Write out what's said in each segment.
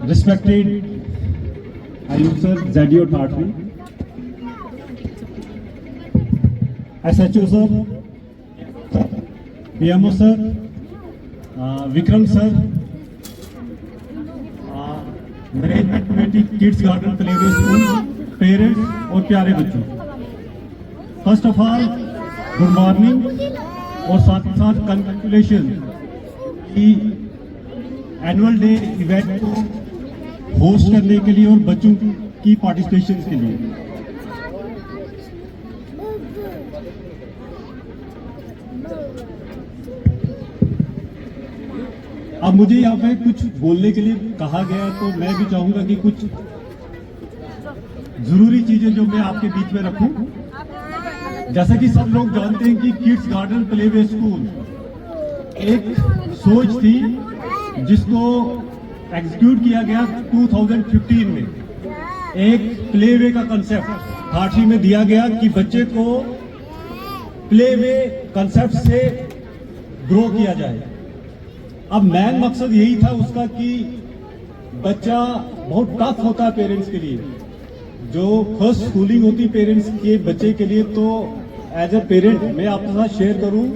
respected Ayub sir, ZDO Tatri, SHO sir, PMO sir, Vikram sir, management committee kids garden playway school, parents और प्यारे बच्चों, first of all good morning और साथ ही साथ congratulation की annual day event को host करने के लिए और बच्चों की पार्टिसिपेशन के लिए। अब मुझे यहाँ पे कुछ बोलने के लिए कहा गया, तो मैं भी चाहूंगा कि कुछ जरूरी चीजें जो मैं आपके बीच में रखूं। जैसा कि सब लोग जानते हैं कि किड्स गार्डन प्लेवे स्कूल एक सोच थी जिसको एग्जीक्यूट किया गया 2015 में। एक प्लेवे का कंसेप्ट ठाठी में दिया गया कि बच्चे को प्लेवे कंसेप्ट से ग्रो किया जाए। अब मेन मकसद यही था उसका कि बच्चा बहुत टफ होता है पेरेंट्स के लिए, जो फर्स्ट स्कूलिंग होती पेरेंट्स के बच्चे के लिए। तो एज ए पेरेंट मैं आपके साथ शेयर करूं,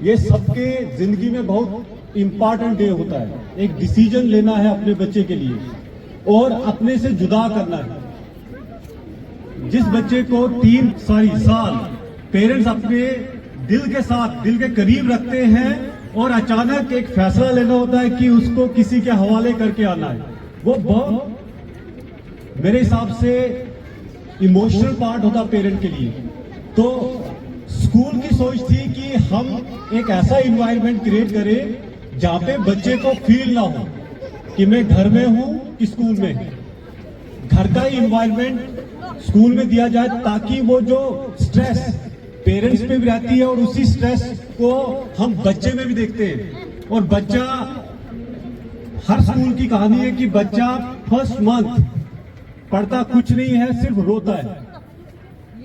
ये सबके जिंदगी में बहुत इंपॉर्टेंट डे होता है। एक डिसीजन लेना है अपने बच्चे के लिए और अपने से जुदा करना है। जिस बच्चे को 3 साल पेरेंट्स अपने दिल के साथ, दिल के करीब रखते हैं और अचानक एक फैसला लेना होता है कि उसको किसी के हवाले करके आना है, वो बहुत मेरे हिसाब से इमोशनल पार्ट होता पेरेंट के लिए। तो स्कूल की सोच थी कि हम एक ऐसा इन्वायरमेंट क्रिएट करें जहां पे बच्चे को फील ना हो कि मैं घर में हूं कि स्कूल में। घर का ही इन्वायरमेंट स्कूल में दिया जाए ताकि वो जो स्ट्रेस पेरेंट्स पे भी रहती है और उसी स्ट्रेस को हम बच्चे में भी देखते हैं। और बच्चा, हर स्कूल की कहानी है कि बच्चा फर्स्ट मंथ पढ़ता कुछ नहीं है, सिर्फ रोता है।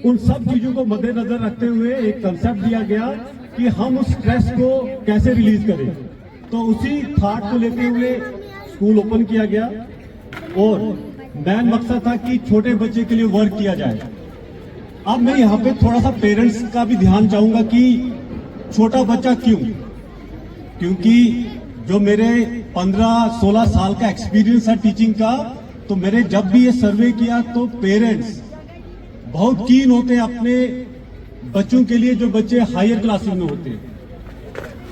उन सब चीजों को मद्देनजर रखते हुए एक कंसेप्ट दिया गया कि हम उस स्ट्रेस को कैसे रिलीज करें। तो उसी थॉट को लेते हुए स्कूल ओपन किया गया और मेन मकसद था कि छोटे बच्चे के लिए वर्क किया जाए। अब मैं यहाँ पे थोड़ा सा पेरेंट्स का भी ध्यान चाहूंगा कि छोटा बच्चा क्यों, क्योंकि जो मेरे 15-16 साल का एक्सपीरियंस है टीचिंग का, तो मेरे जब भी ये सर्वे किया तो पेरेंट्स बहुत कीन होते हैं अपने बच्चों के लिए जो बच्चे हायर क्लासेस में होते हैं।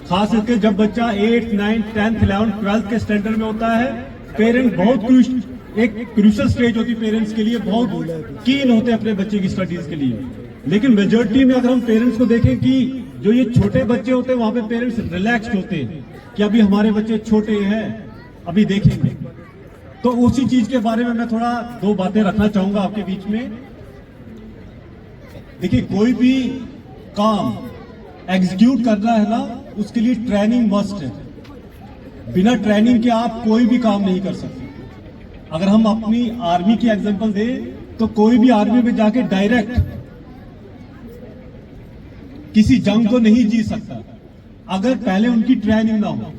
खास करके जब बच्चा 8, 9, 10, 11, 12 के स्टैंडर्ड में होता है, पेरेंट बहुत एक क्रूशियल स्टेज होती है पेरेंट्स के लिए, बहुत कीन होते हैं अपने बच्चे की स्टडीज के लिए। लेकिन मेजोरिटी में अगर हम पेरेंट्स को देखें कि जो ये छोटे बच्चे होते हैं वहां पे पेरेंट्स रिलैक्स्ड होते हैं कि अभी हमारे बच्चे छोटे हैं, अभी देखेंगे। तो उसी चीज के बारे में मैं थोड़ा 2 बातें रखना चाहूंगा आपके बीच में। देखिए, कोई भी काम एग्जीक्यूट करना है ना, उसके लिए ट्रेनिंग मस्ट है। बिना ट्रेनिंग के आप कोई भी काम नहीं कर सकते। अगर हम अपनी आर्मी की एग्जांपल दें तो कोई भी आर्मी में जाके डायरेक्ट किसी जंग को नहीं जीत सकता अगर पहले उनकी ट्रेनिंग ना हो।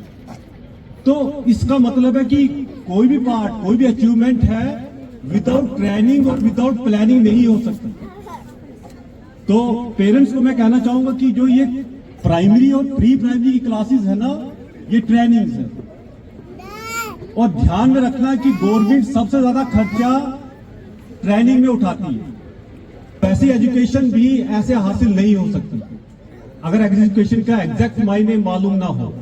तो इसका मतलब है कि कोई भी पार्ट, कोई भी अचीवमेंट है, विदाउट ट्रेनिंग और विदाउट प्लानिंग नहीं हो सकता। तो पेरेंट्स को मैं कहना चाहूंगा कि जो ये प्राइमरी और प्री प्राइमरी की क्लासेस है ना, ये ट्रेनिंग है। और ध्यान में रखना है कि गवर्नमेंट सबसे ज्यादा खर्चा ट्रेनिंग में उठाती है। वैसी एजुकेशन भी ऐसे हासिल नहीं हो सकती अगर एजुकेशन का एग्जैक्ट मायने मालूम ना हो।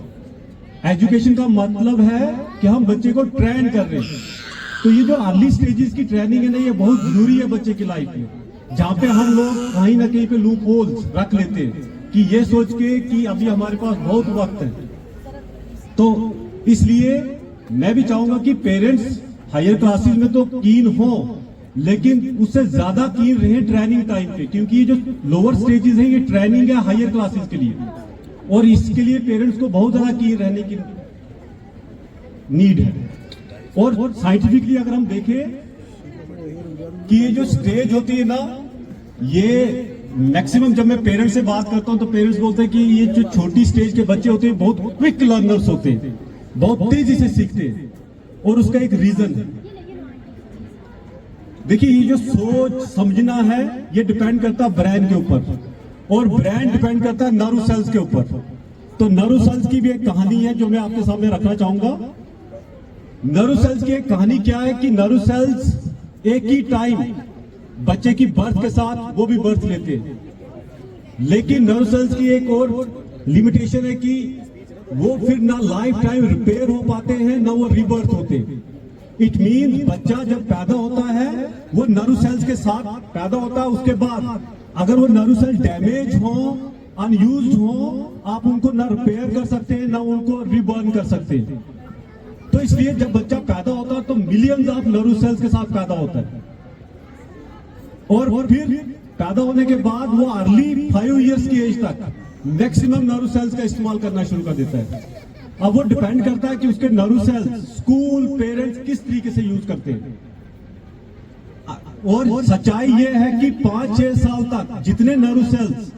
एजुकेशन का मतलब है कि हम बच्चे को ट्रेन कर रहे हैं। तो ये जो अर्ली स्टेजेस की ट्रेनिंग है ना, ये बहुत जरूरी है बच्चे की लाइफ में, जहां पे हम लोग कहीं ना कहीं पे लूप होल्स रख लेते हैं कि ये सोच के कि अभी हमारे पास बहुत वक्त है। तो इसलिए मैं भी चाहूंगा कि पेरेंट्स हायर क्लासेस में तो कीन हो, लेकिन उससे ज्यादा कीन रहे ट्रेनिंग टाइम पे, क्योंकि ये जो लोअर स्टेजेस है ये ट्रेनिंग है हायर क्लासेस के लिए, और इसके लिए पेरेंट्स को बहुत ज्यादा कीन रहने की नीड है। और साइंटिफिकली अगर हम देखें कि ये जो स्टेज होती है ना, ये मैक्सिमम जब मैं पेरेंट्स से बात करता हूं तो पेरेंट्स बोलते हैं कि ये जो छोटी स्टेज के बच्चे होते हैं बहुत क्विक लर्नर्स होते हैं, बहुत तेजी से सीखते हैं। और उसका एक रीजन है। देखिए, ये जो सोच समझना है ये डिपेंड करता है ब्रेन के ऊपर, और ब्रेन डिपेंड करता है नर्व सेल्स के ऊपर। तो नर्व सेल्स की भी एक कहानी है जो मैं आपके सामने रखना चाहूंगा। नर्व सेल्स की एक कहानी क्या है कि नर्व सेल्स एक ही टाइम बच्चे की बर्थ के साथ वो भी बर्थ लेते हैं, लेकिन नर्व सेल्स की एक और लिमिटेशन है कि वो फिर ना लाइफ टाइम रिपेयर हो पाते हैं ना वो रीबर्थ होते हैं। इट मीन बच्चा जब पैदा होता है वो नर्व सेल्स के साथ पैदा होता है, उसके बाद अगर वो नर्व सेल डैमेज हो, अनयूज्ड हो, आप उनको ना रिपेयर कर सकते हैं ना उनको रीबर्न कर सकते हैं। तो इसलिए जब बच्चा पैदा होता है तो मिलियंस ऑफ नर्व सेल्स के साथ पैदा होता है, और फिर पैदा होने के बाद वो अर्ली 5 इयर्स की एज तक मैक्सिमम नर्व सेल्स का इस्तेमाल करना शुरू कर देता है। अब वो डिपेंड करता है कि उसके नर्व सेल्स स्कूल पेरेंट्स किस तरीके से यूज करते हैं। और सच्चाई ये है कि 5-6 साल तक जितने नर्व सेल्स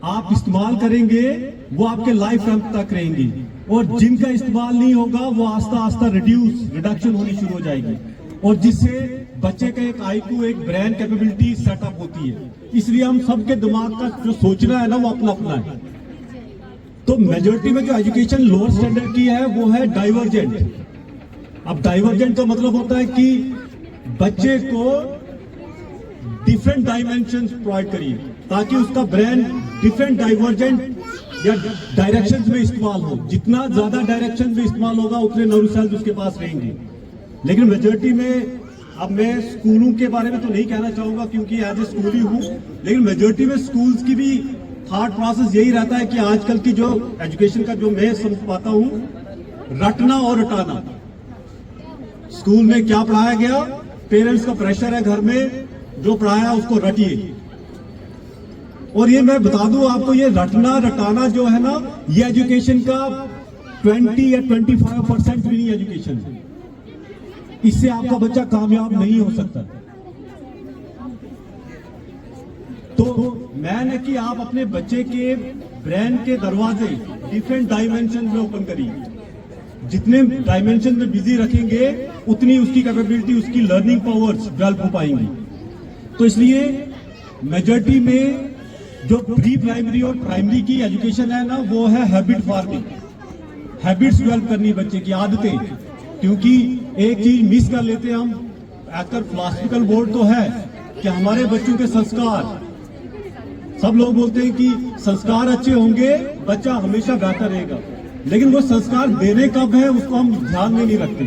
आप इस्तेमाल करेंगे वो आपके लाइफ टाइम तक रहेंगे, और जिनका इस्तेमाल नहीं होगा वो आस्ता आस्ता रिडक्शन होनी शुरू हो जाएगी, और जिससे बच्चे का एक आईक्यू, एक ब्रेन कैपेबिलिटी सेटअप होती है। इसलिए हम सबके दिमाग का जो सोचना है ना वो अपना अपना है। तो मेजॉरिटी में जो एजुकेशन लोअर स्टैंडर्ड की है वो है डाइवर्जेंट। अब डाइवर्जेंट का मतलब होता है कि बच्चे को डिफरेंट डायमेंशंस प्रोवाइड करिए ताकि उसका ब्रेन डिफरेंट डाइवर्जेंट या डायरेक्शंस में इस्तेमाल हो। जितना ज्यादा डायरेक्शन में इस्तेमाल होगा उतने नर्व सेल्स उसके पास रहेंगे। लेकिन मेजॉरिटी में, अब मैं स्कूलों के बारे में तो नहीं कहना चाहूंगा क्योंकि एज ए स्कूली हूं, लेकिन मेजॉरिटी में स्कूल्स की भी थॉट प्रोसेस यही रहता है कि आजकल की जो एजुकेशन का जो मैं समझ पाता हूं, रटना और रटाना। स्कूल में क्या पढ़ाया गया, पेरेंट्स का प्रेशर है घर में, जो पढ़ाया उसको रटिए। और ये मैं बता दूं आपको, ये रटना रटाना जो है ना, ये एजुकेशन का 20 या 25% भी नहीं एजुकेशन है। इससे आपका बच्चा कामयाब नहीं हो सकता। तो मैंने कि आप अपने बच्चे के ब्रेन के दरवाजे डिफरेंट डायमेंशन में ओपन करिए। जितने डायमेंशन में बिजी रखेंगे उतनी उसकी कैपेबिलिटी, उसकी लर्निंग पावर्स डेवलप हो पाएंगी। तो इसलिए मेजॉरिटी में जो प्री प्राइमरी और प्राइमरी की एजुकेशन है ना, वो है हैबिट फार्मिंग। हैबिट्स डेवलप करनी बच्चे की, आदतें। क्योंकि एक चीज मिस कर लेते हैं हम, एकर फिलॉसफिकल बोर्ड तो है कि हमारे बच्चों के संस्कार, सब लोग बोलते हैं कि संस्कार अच्छे होंगे बच्चा हमेशा बेहतर रहेगा, लेकिन वो संस्कार देने कब है उसको हम ध्यान में नहीं रखते।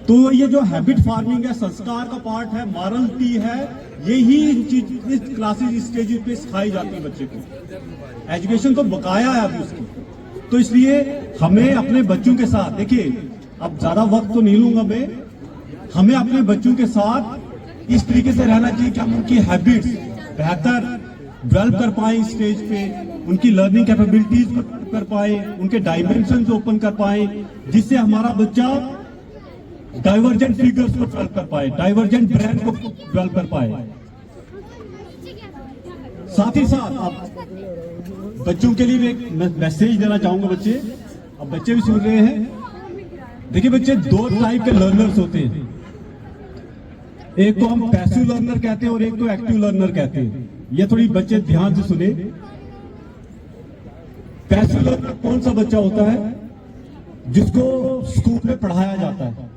तो ये जो हैबिट फार्मिंग है, संस्कार का पार्ट है, मॉरलिटी है, यही इस क्लासेस स्टेज पे सिखाई जाती है बच्चे को। एजुकेशन तो बकाया है अभी उसकी। तो इसलिए हमें अपने बच्चों के साथ, देखिए अब ज्यादा वक्त तो नहीं लूंगा मैं, हमें अपने बच्चों के साथ इस तरीके से रहना चाहिए कि हम उनकी हैबिट्स बेहतर डेवलप कर पाए स्टेज पे, उनकी लर्निंग कैपेबिलिटीज कर पाए, उनके डायमेंशंस ओपन कर पाए, जिससे हमारा बच्चा डाइवर्जेंट फिगर्स को डेवलप कर पाए, डाइवर्जेंट ब्रेन को डेवलप कर पाए। साथ ही साथ आप बच्चों के लिए एक मैसेज देना चाहूंगा। बच्चे, अब बच्चे भी सुन रहे हैं। देखिए बच्चे, 2 टाइप के लर्नर्स होते हैं। एक को हम पैसिव लर्नर कहते हैं और एक को एक्टिव लर्नर कहते हैं। ये थोड़ी बच्चे ध्यान से सुने। पैसिव लर्नर कौन सा बच्चा होता है? जिसको स्कूल में पढ़ाया जाता है,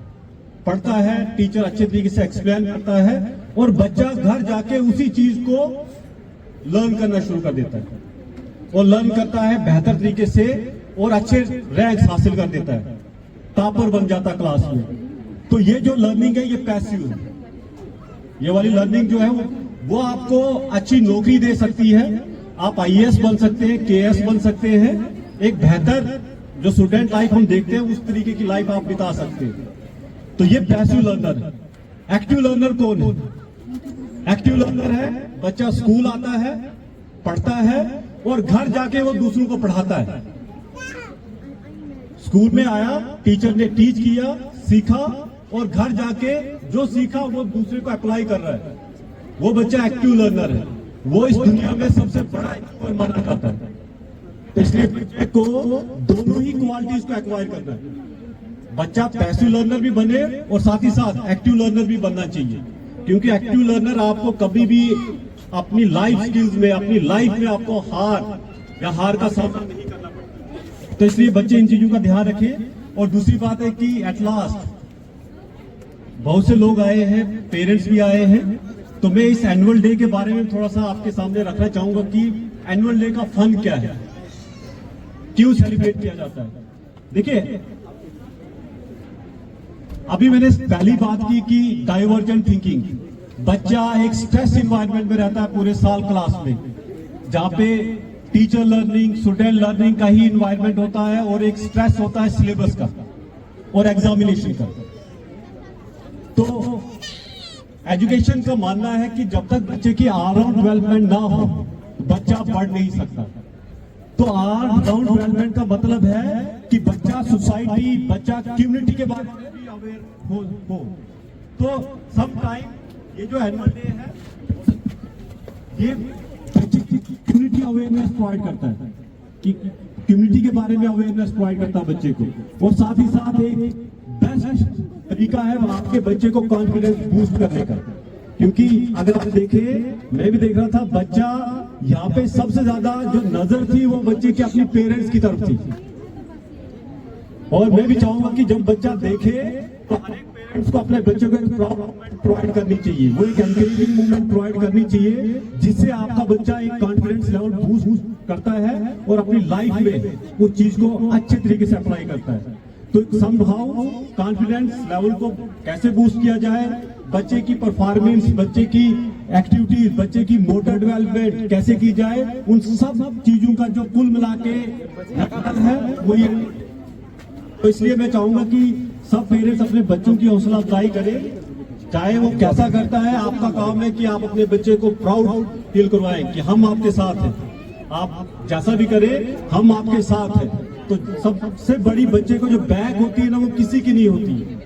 पढ़ता है, टीचर अच्छे तरीके से एक्सप्लेन करता है और बच्चा घर जाके उसी चीज को लर्न करना शुरू कर देता है और लर्न करता है बेहतर तरीके से और अच्छे रैंक्स हासिल कर देता है, टॉपर बन जाता है क्लास में। तो ये जो लर्निंग है ये पैसिव है। ये वाली लर्निंग जो है वो आपको अच्छी नौकरी दे सकती है। आप आईएएस बन सकते हैं, केएएस बन सकते हैं, एक बेहतर जो स्टूडेंट लाइफ हम देखते हैं उस तरीके की लाइफ आप बिता सकते हैं। तो ये पैसिव लर्नर है। एक्टिव लर्नर कौन है? एक्टिव लर्नर है बच्चा स्कूल आता है, पढ़ता है और घर जाके वो दूसरों को पढ़ाता है। स्कूल में आया, टीचर ने टीच किया, सीखा और घर जाके जो सीखा वो दूसरे को अप्लाई कर रहा है। वो बच्चा एक्टिव लर्नर है। वो इस दुनिया में सबसे बड़ा माना जाता है। तो इसलिए बच्चे को दोनों ही क्वालिटीज को एक्वायर करना है। बच्चा पैसिव लर्नर भी बने और साथ ही साथ एक्टिव लर्नर भी बनना चाहिए, क्योंकि एक्टिव लर्नर आपको कभी भी अपनी लाइफ स्किल्स में, अपनी लाइफ में आपको हार का सामना नहीं करना पड़ता। तो इसलिए बच्चे इन चीजों का ध्यान रखें। और दूसरी बात है कि एट लास्ट बहुत से लोग आए हैं, पेरेंट्स भी आए हैं, तो मैं इस एनुअल डे के बारे में थोड़ा सा आपके सामने रखना चाहूंगा कि एनुअल डे का फन क्या है, क्यों सेलिब्रेट किया जाता है। देखिए, अभी मैंने पहली बात की कि डाइवर्जेंट थिंकिंग, बच्चा एक स्ट्रेस इन्वायरमेंट में रहता है पूरे साल क्लास में, जहां पे टीचर लर्निंग, स्टूडेंट लर्निंग का ही इन्वायरमेंट होता है और एक स्ट्रेस होता है सिलेबस का और एग्जामिनेशन का। तो एजुकेशन का मानना है कि जब तक बच्चे की ऑलराउंड डेवलपमेंट ना हो, बच्चा पढ़ नहीं सकता। तो ऑलराउंड डेवलपमेंट का मतलब है कि बच्चा सोसाइटी, बच्चा कम्युनिटी के बारे में भी अवेयर हो। तो सम टाइम ये जो एनुअल डे है, ये बच्चे की कम्युनिटी अवेयरनेस प्रोवाइड करता है, कि कम्युनिटी के बारे में अवेयरनेस प्रोवाइड करता है बच्चे को, और साथ ही साथ एक बेस्ट तरीका है आपके बच्चे को कॉन्फिडेंस बूस्ट करने का। क्योंकि अगर आप देखें, मैं भी देख रहा था, बच्चा यहाँ पे सबसे ज्यादा जो नजर थी वो बच्चे के अपने पेरेंट्स की तरफ थी। और मैं भी चाहूंगा कि जब बच्चा देखे तो हर एक पेरेंट्स को अपने बच्चों को एक प्राउड मोमेंट प्रोवाइड करनी चाहिए, वो एक एनकरेजिंग मोमेंट प्रोवाइड करनी चाहिए, जिससे आपका बच्चा एक कॉन्फिडेंस लेवल बूस्ट करता है और अपनी लाइफ में उस चीज को अच्छे तरीके से अप्लाई करता है। तो समहाउ कॉन्फिडेंस लेवल को कैसे बूस्ट किया जाए, बच्चे की परफॉर्मेंस, बच्चे की एक्टिविटीज, बच्चे की मोटर डेवलपमेंट कैसे की जाए, उन सब चीजों का जो कुल मिला के है वो ये। तो इसलिए मैं चाहूंगा कि सब पेरेंट्स अपने बच्चों की हौसला अफजाई करें, चाहे वो कैसा करता है। आपका काम है कि आप अपने बच्चे को प्राउड फील करवाएं कि हम आपके साथ हैं, आप जैसा भी करें हम आपके साथ हैं। तो सबसे बड़ी बच्चे को जो बैग होती है ना, वो किसी की नहीं होती,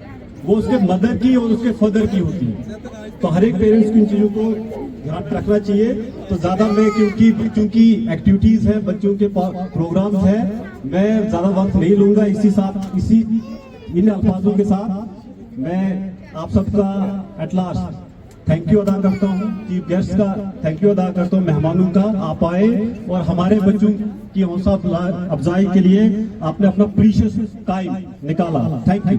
वो उसके मदर की और उसके फादर की होती है। तो हर एक पेरेंट्स को इन चीजों को ध्यान रखना चाहिए। तो ज्यादा मैं, क्योंकि बच्चों की एक्टिविटीज है, बच्चों के प्रोग्राम्स है, मैं ज्यादा वक्त नहीं लूंगा। इसी इन अल्फाजों के साथ मैं आप सबका एट लास्ट थैंक यू अदा करता हूँ, चीफ गेस्ट का थैंक यू अदा करता हूँ, मेहमानों का। आप आए और हमारे बच्चों की हौसला अफजाई के लिए आपने अपना प्रीशियस टाइम निकाला। Thank you.